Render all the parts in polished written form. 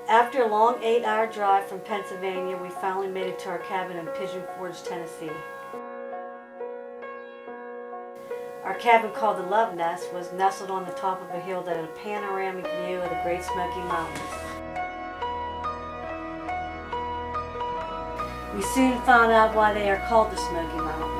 After a long 8-hour drive from Pennsylvania, we finally made it to our cabin in Pigeon Forge, Tennessee. Our cabin, called the Love Nest, was nestled on the top of a hill that had a panoramic view of the Great Smoky Mountains. We soon found out why they are called the Smoky Mountains.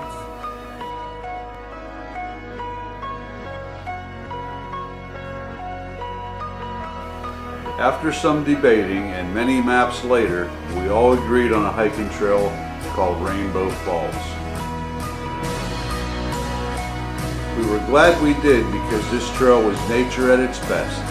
After some debating and many maps later, we all agreed on a hiking trail called Rainbow Falls. We were glad we did because this trail was nature at its best.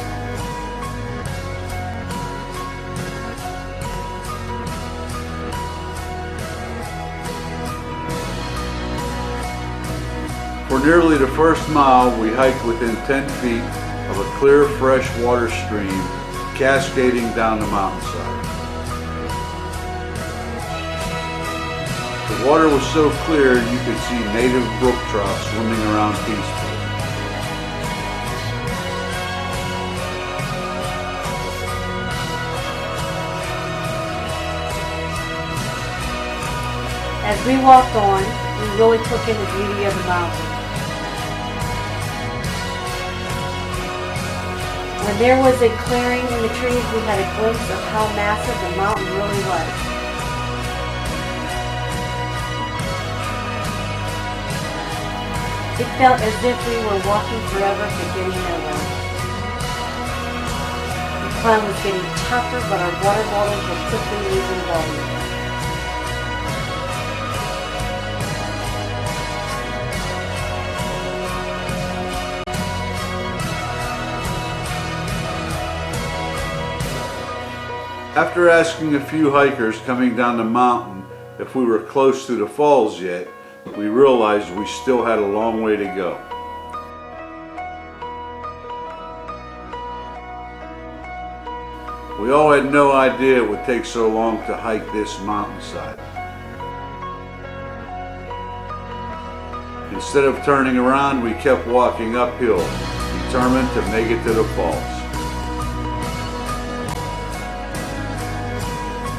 For nearly the first mile, we hiked within 10 feet of a clear, fresh water stream cascading down the mountainside. The water was so clear you could see native brook trout swimming around peacefully. As we walked on, we really took in the beauty of the mountain. When there was a clearing in the trees, we had a glimpse of how massive the mountain really was. It felt as if we were walking forever but getting nowhere. The climb was getting tougher, but our water bottles were quickly losing volume. After asking a few hikers coming down the mountain if we were close to the falls yet, we realized we still had a long way to go. We all had no idea it would take so long to hike this mountainside. Instead of turning around, we kept walking uphill, determined to make it to the falls.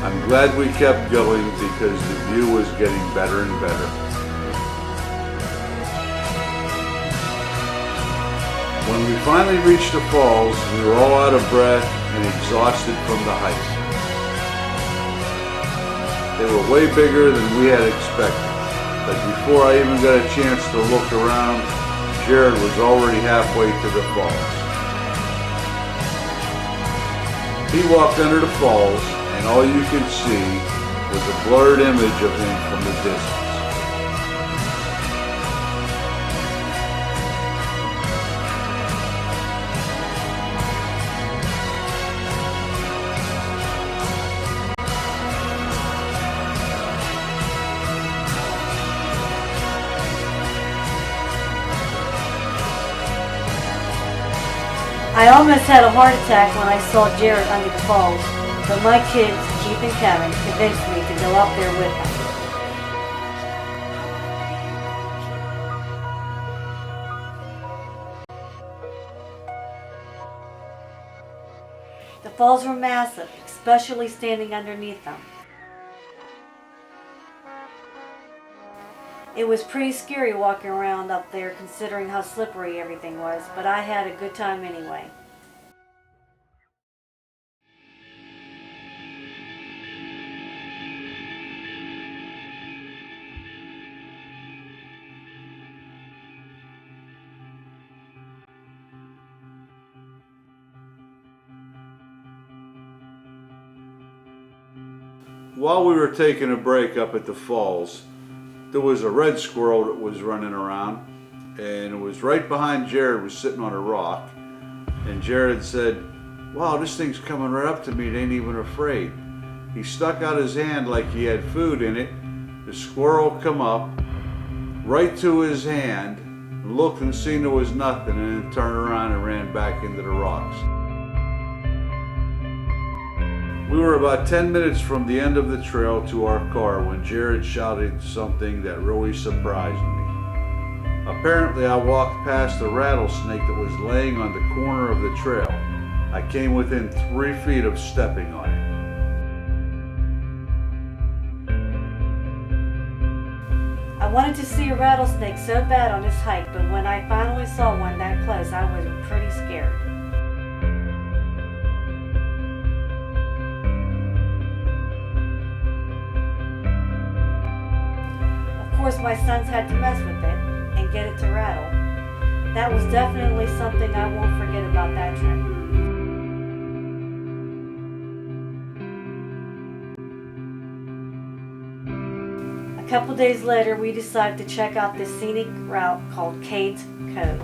I'm glad we kept going because the view was getting better and better. When we finally reached the falls, we were all out of breath and exhausted from the hike. They were way bigger than we had expected, but before I even got a chance to look around, Jared was already halfway to the falls. He walked under the falls, and all you could see was a blurred image of him from the distance. I almost had a heart attack when I saw Jared under the falls, but my kids, Keith and Kevin, convinced me to go up there with them. The falls were massive, especially standing underneath them. It was pretty scary walking around up there considering how slippery everything was, but I had a good time anyway. While we were taking a break up at the falls, there was a red squirrel that was running around, and it was right behind Jared, was sitting on a rock, and Jared said, "Wow, this thing's coming right up to me, it ain't even afraid." He stuck out his hand like he had food in it. The squirrel come up right to his hand, looked and seen there was nothing, and then turned around and ran back into the rocks. We were about 10 minutes from the end of the trail to our car when Jared shouted something that really surprised me. Apparently I walked past a rattlesnake that was laying on the corner of the trail. I came within 3 feet of stepping on it. I wanted to see a rattlesnake so bad on this hike, but when I finally saw one that close, I was pretty scared. Of course, my sons had to mess with it and get it to rattle. That was definitely something I won't forget about that trip. A couple days later, we decided to check out this scenic route called Cades Cove.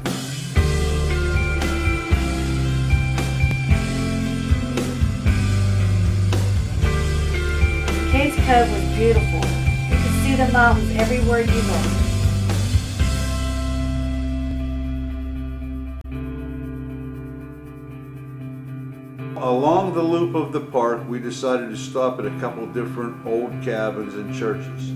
Cades Cove was beautiful. You could see the mountains everywhere you looked. Along the loop of the park, we decided to stop at a couple different old cabins and churches.